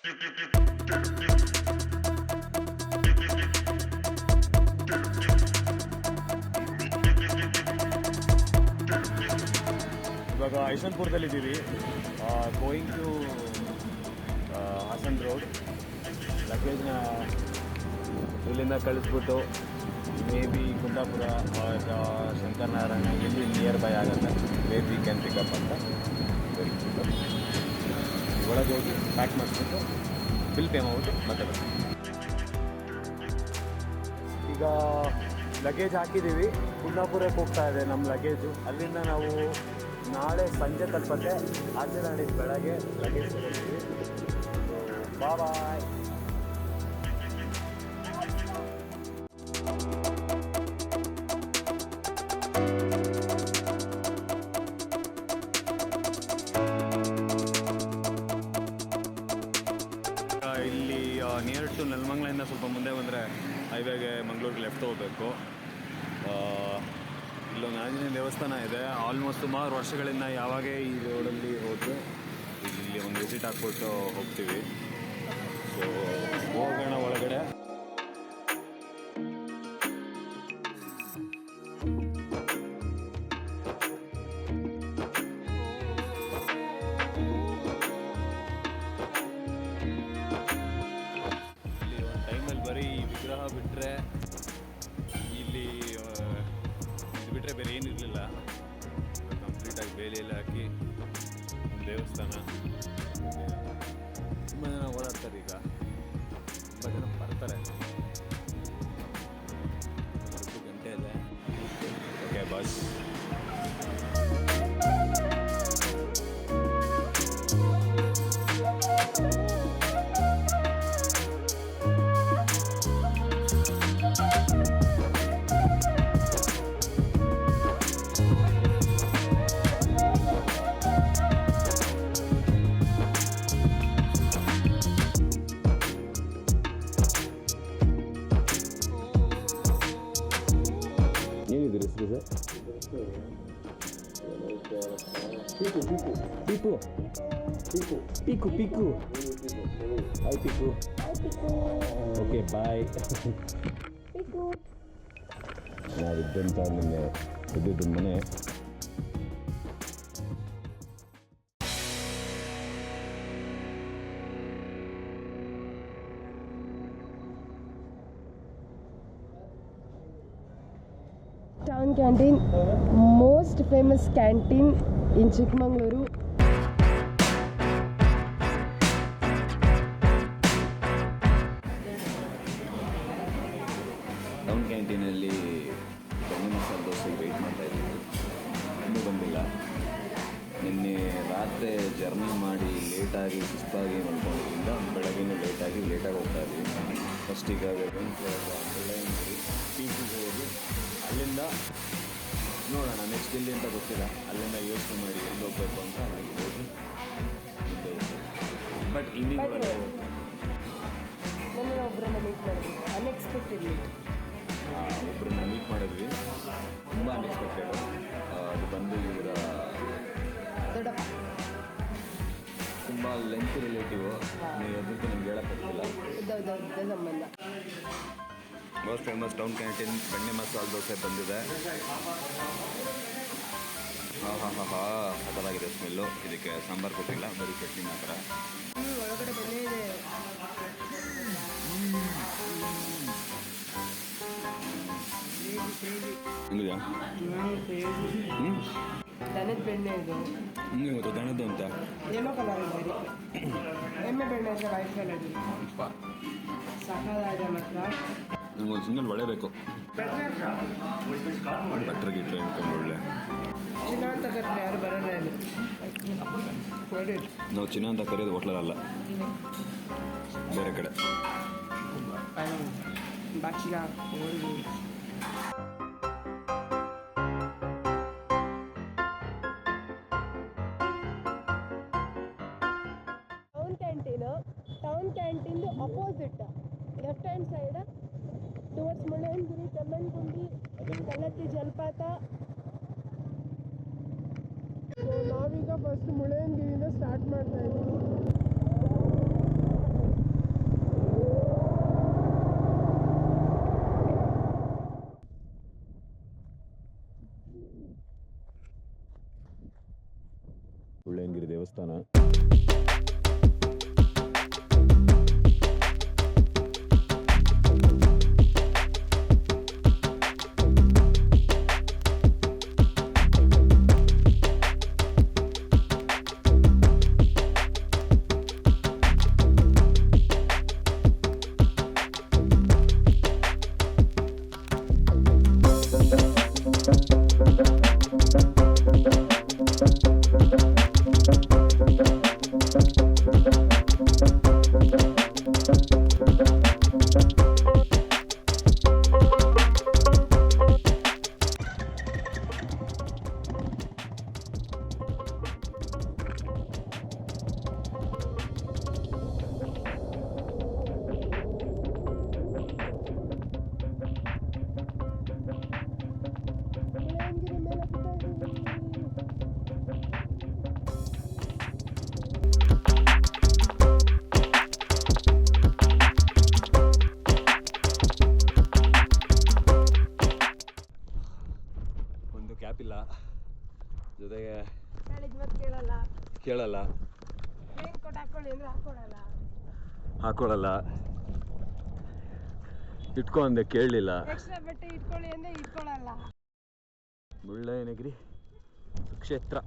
ಇವಾಗ ಯಶವಂತಪುರದಲ್ಲಿದ್ದೀವಿ. Going to Hassan road. ಲಗೇಜ್ನ ಇಲ್ಲಿಂದ ಕಳಿಸ್ಬಿಟ್ಟು ಮೇ ಬಿ ಕುಂದಾಪುರ ಶಂಕರನಾರಾಯಣ ಎಲ್ಲಿ ನಿಯರ್ ಬೈ ಆಗುತ್ತೆ ಮೇ ಬಿ ಕ್ಯಾನ್ ಪಿಕಪ್ ಅಂತ ಒಳಗೆ ಹೋಗಿ ಪ್ಯಾಕ್ ಮಾಡಿಸ್ಬಿಟ್ಟು ಬಿಲ್ ಪೇ ಮಾಡ್ಬಿಟ್ಟು ಮತ್ತೆ ಬರ್ತೀವಿ. ಈಗ ಲಗೇಜ್ ಹಾಕಿದ್ದೀವಿ. ಕುಂದಾಪುರಕ್ಕೆ ಹೋಗ್ತಾ ಇದೆ ನಮ್ಮ ಲಗೇಜು. ಅಲ್ಲಿಂದ ನಾವು ನಾಳೆ ಸಂಜೆ ತಲುಪತ್ತೆ. ಆಚೆ ನಾಡಿದ್ದು ಬೆಳಗ್ಗೆ ಲಗೇಜ್ ತಗೊಂಡಿದ್ದೀವಿ. ಬಾಯ್. ಇಲ್ಲಿ ನಿಯರ್ ಟು ನೆಲಮಂಗಲದಿಂದ ಸ್ವಲ್ಪ ಮುಂದೆ ಬಂದರೆ ಹೈವೇಗೆ ಮಂಗಳೂರಿಗೆ ಲೆಫ್ಟ್ ಹೋಗಬೇಕು. ಇಲ್ಲೊಂದು ಆಂಜನೇಯ ದೇವಸ್ಥಾನ ಇದೆ. ಆಲ್ಮೋಸ್ಟ್ ಸುಮಾರು ವರ್ಷಗಳಿಂದ ಯಾವಾಗ ಈ ರೋಡಲ್ಲಿ ಹೋದರೆ ಇಲ್ಲಿ ಒಂದು ವಿಸಿಟ್ ಹಾಕ್ಬಿಟ್ಟು ಹೋಗ್ತೀವಿ. ಸೊ ಹೋಗೋಣ ಒಳಗಡೆ. ಇಲ್ಲಿ ಒಂದು ಟೈಮಲ್ಲಿ ಬರೀ ವಿಗ್ರಹ ಬಿಟ್ಟರೆ ಇಲ್ಲಿ ಇದು ಬಿಟ್ಟರೆ ಬೇರೆ ಏನಿರಲಿಲ್ಲ. ಕಂಪ್ಲೀಟಾಗಿ ಬೇಲಿಯೆಲ್ಲ ಹಾಕಿ ದೇವಸ್ಥಾನ. ತುಂಬ ಜನ ಓಡಾಡ್ತಾರೆ. ಈಗ ತುಂಬ ಜನ ಬರ್ತಾರೆ. 2 ಗಂಟೆ ಇದೆ. Okay bus. ಏನಿದೆ ಹೆಸರು sir? Peeku Peeku Peeku Peeku Peeku hi Peeku. Okay bye. ನಾವಿದ್ದಂಥ ನಿನ್ನೆ ಇದ್ದಿದ್ದು ಮನೆ. Town canteen, most famous canteen in Chikmagaluru. Town ಕ್ಯಾಂಟೀನಲ್ಲಿ ಬೆಣ್ಣೆ ಮಸಾಲೆ ದೋಸೆಗೆ ವೆಯ್ಟ್ ಮಾಡ್ತಾಯಿದ್ದೀವಿ. ಇನ್ನೂ ಬಂದಿಲ್ಲ. ನಿನ್ನೆ ರಾತ್ರಿ ಜರ್ನಿ ಮಾಡಿ ಲೇಟಾಗಿ ಸುಸ್ತಾಗಿ ಮಲ್ಕೊಂಡಿದ್ದರಿಂದ ಬೆಳಗ್ಗೆನೂ ಲೇಟಾಗಿ ಹೋಗ್ತಾ ಇದ್ದೀವಿ. ಫಸ್ಟ್ ಈಗ ಪೀಚಿಗೆ ಹೋಗಿ ಅಲ್ಲಿಂದ ನೋಡೋಣ ನೆಕ್ಸ್ಟ್ ಎಲ್ಲಿ ಅಂತ ಗೊತ್ತಿಲ್ಲ. ಅಲ್ಲಿಂದ ಯೋಚನೆ ಮಾಡಿ ಎಲ್ಲಿ ಹೋಗಬೇಕು ಅಂತ ಅಲ್ಲಿಗೆ ಹೋಗಿ ಮುಂದೆ ಹೋಗ್ತೀವಿ. ಬಟ್ ಇನ್ನೀಗ ಒಬ್ಬರನ್ನ ಮೀಟ್ ಮಾಡಿದ್ವಿ ಅನ್ಎಕ್ಸ್ಪೆಕ್ಟೆಡ್ಲಿ. ಒಬ್ಬರನ್ನ ಮೀಟ್ ಮಾಡಿದ್ವಿ, ತುಂಬ ಅನ್ಎಕ್ಸ್ಪೆಕ್ಟೆಡ್. ಅದು ಬಂದು ಇವರ ತುಂಬ ಲೆಂತ್ ರಿಲೇಟಿವ್. ನೀವು ಅದಕ್ಕೆ ನಿಮ್ಗೆ ಹೇಳೋಕ್ಕಾಗ್ತಿಲ್ಲ. ಸಂಬಂಧ. ಮೋಸ್ಟ್ ಫೇಮಸ್ ಟೌನ್ ಕ್ಯಾಂಟೀನ್ ಬೆಣ್ಣೆ ಮಸಾಲೆ ದೋಸೆ ಬಂದಿದೆ. ಹದವಾಗಿದೆ ಸ್ಮೆಲ್ಲು. ಇದಕ್ಕೆ ಸಾಂಬಾರು ಕೊಟ್ಟಿಲ್ಲ, ಬರೀ ಚಟ್ನಿ ಮಾತ್ರ. ಒಳಗಡೆ ಬೆಣ್ಣೆ ಇದೆ. ಹೆಂಗಿದೆಯಾ? ದನದ ಬೆಣ್ಣೆ ಇದು. ಹಿಂಗೆ ಗೊತ್ತು ದನದ್ದು ಅಂತ. ಯೆಲ್ಲೋ ಕಲರ್ ಇದೆ. ಎಮ್ಮೆ ಬೆಣ್ಣೆ ಇದೆ, ವೈಟ್ ಕಲರ್ ಇದೆ. ಸಕ್ಕದಾಗಿದೆ ಮಾತ್ರ. ನಂಗೊಂದು ಸಿಂಗಲ್ ಒಳ್ಳೆ ಬೇಕು. ಬಟ್ರ್ ಗಿಟ್ರೆ ಅಂದ್ಕೊಂಡು ಒಳ್ಳೆ. ಚಿನ್ನ ಅಂತ ಕರೆದ್ರೆ ಯಾರು ಬರೋಲ್ಲ ಇಲ್ಲಿ. ನಾವು ಚಿನ್ನ ಅಂತ ಕರೆಯೋದು ಹೋಟ್ಲಲ್ಲ, ಬೇರೆ ಕಡೆ. ಬಾಚಿಗ town canteen opposite left hand side towards Mullayanagiri, Chammanagundi, Kallathi ಜಲಪಾತ. ಸೊ ನಾವೀಗ ಫಸ್ಟ್ ಮುಳ್ಳಯ್ಯನಗಿರಿಯಿಂದ ಸ್ಟಾರ್ಟ್ ಮಾಡ್ತಾ ಇದ್ದೀವಿ. ದೇವಸ್ಥಾನ. ಒಂದು ಕ್ಯಾಪ್ ಇಲ್ಲ, ಜೊತೆಗೆ ಹೇಳಿದ್ ಮತ್ತೆ ಕೇಳಲ್ಲ, ರೈನ್ ಕೋಟ್ ಹಾಕೊಳ್ಳಿ ಅಂದ್ರೆ ಹಾಕೊಳ್ಳಲ್ಲ, ಇಟ್ಕೊ ಅಂದೆ ಕೇಳಲಿಲ್ಲ, ಎಕ್ಸ್ಟ್ರಾ ಬಟ್ಟೆ ಇಟ್ಕೊಳ್ಳಿ ಅಂದ್ರೆ ಇಟ್ಕೊಳ್ಳಲ್ಲ. ಮುಳ್ಳಯ್ಯನಗಿರಿ ಕ್ಷೇತ್ರ.